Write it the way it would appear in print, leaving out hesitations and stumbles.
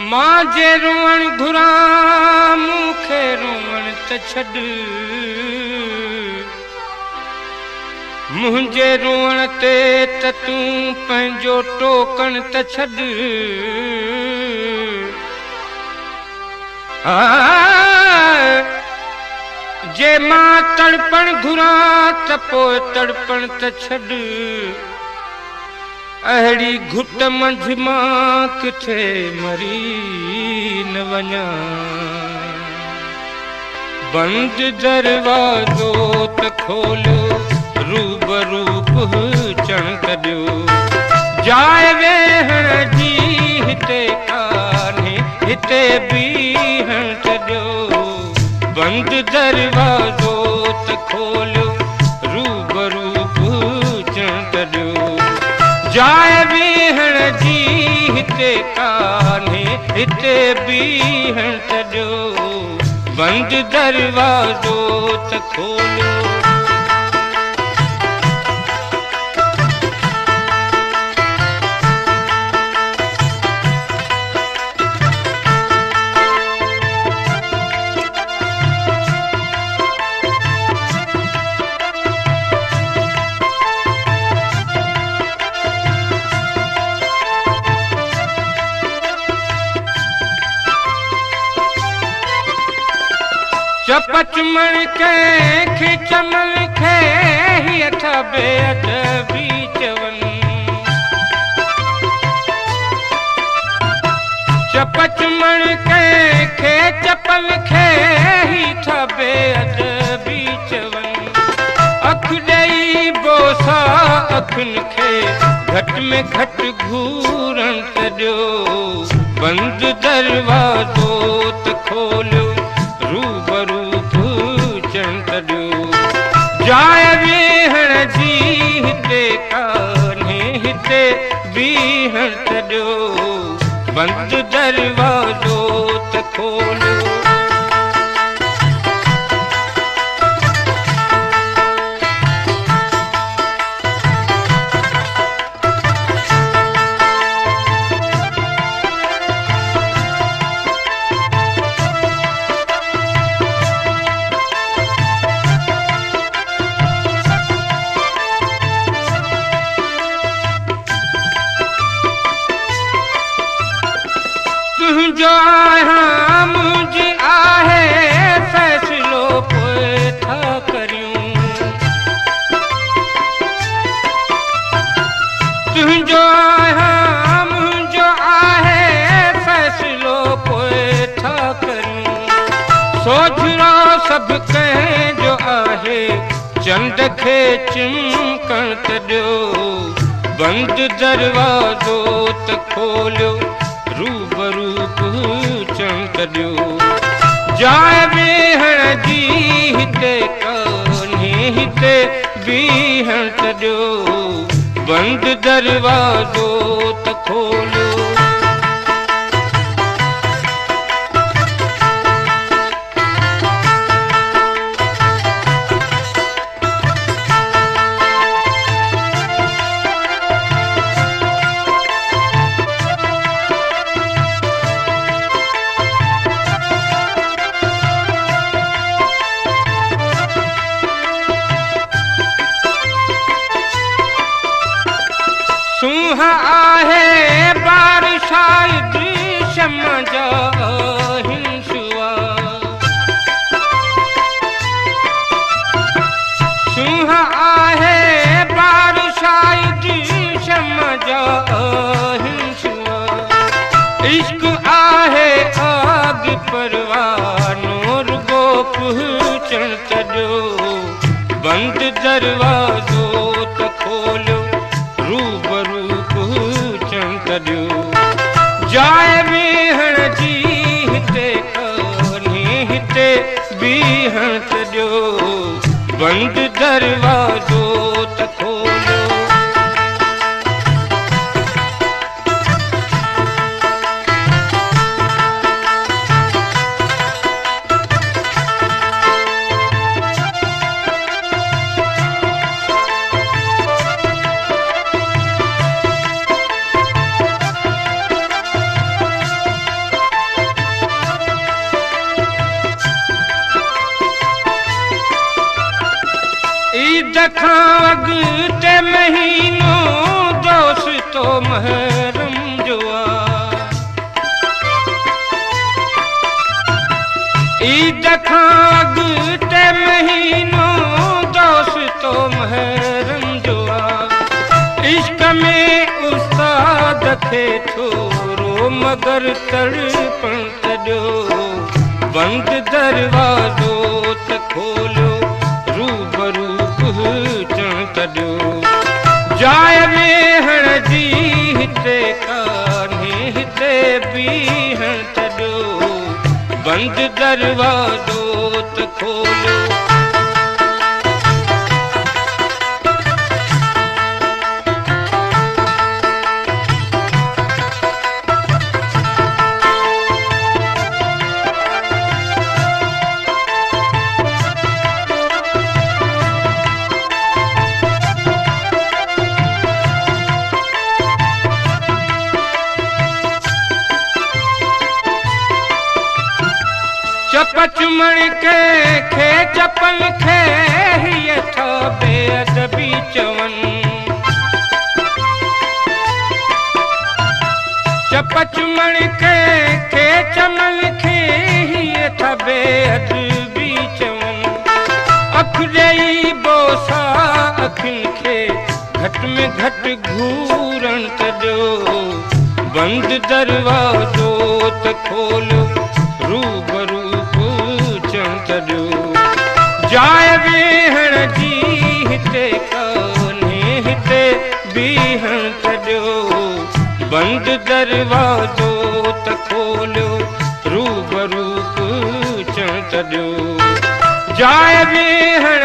मां जे रोअण घुरां मूंखे रोअण त छॾ, मुंहिंजे रोअण ते त तूं पंहिंजो टोकण त छॾ। जे मां तड़पण घुरां त पोइ तड़पण त छॾ। अहिड़ी घुट मंझि मां किथे मरी न वञा। बंद दरवाज़ो त खोलियो, रूबरू पहुचण त ॾियो। जाइ वेहण जी हिते कान्हे, हिते बीहण त ॾियो। बंद दरवाज़ो त खोलियो, रूबरू पहुचण त ॾियो। जाइ बीहण जी हिते कान्हे, हिते बीहण त ॾियो। बंद दरवाज़ो त खोलियो। चपचमण के खिचमन खे ही अथा बेअदबी चवनि। चपचमण के चपल खे ही था बेअदबी चवनि। अख ॾेई बोसा अखियुनि खे घटि में घटि घूरण त ॾियो। बंद दरवाज़ो त खोलियो, रूबरू पहुचण त ॾियो। जाइ वेहण जी हिते कान्हे, हिते बीहण त ॾियो। बंद दरवाज़ो त खोलियो। तुंहिंजो आहियां मुंहिंजी आहे, फ़ैसिलो पोइ था करियूं। तुंहिंजो आहियां मुंहिंजो आहे, फ़ैसिलो पोइ था करियूं। सोझिरो सभु कंहिंजो आहे, चंड खे चिमकण त ॾियो। बंद दरवाज़ो त खोलियो, रूबरू पहुचण त ॾियो। जाइ वेहण जी हिते कान्हे, हिते बीहण त ॾियो। बंद दरवाज़ो त खोलियो। सूंह आहे बारिश शम्मा जा हिंसुआ। सूंह आहे बारिश शम्मा जा हिंसुआ। इश्क आहे आग परवानो, रुगो पहुचण त ॾियो। बंद दरवाज़ो त खोलियो, रूबरू पहुचण त ॾियो। जाइ वेहण जी हिते कान्हे, हिते बीहण त ॾियो। बंद दरवाज़ो त खोलियो। खां अॻिते महीनो दोस्तो महरम जो आहे। ईद खां अॻिते महीनो दोस्तो महरम जो आहे। इश्क में उस्ताद खे थोरो मगर तड़पण तॾियो, बंद दरवाज़ो त खोलियो, रूबरू पहुचण तॾियो। जाइ वेहण जी हिते कान्हे, हिते बीहण तॾियो, बंद दरवाज़ो त खोलियो। चप चुमण खे चपन खे हीअ था बेअदबी चवन। चप चुमण खे चमन खे हीअ था बेअदबी चवन। अख ॾेई बोसा अखियुनि खे घट में घटि घूरण तॾियो, बंद दरवाज़ो त खोलियो, रूबरू तॾियो। जाइ वेहण जी हिते कान्हे, हिते बीहण तॾियो, बंद दरवाज़ो त खोलियो, रूबरू पहुचण तॾियो। जाइ वेहण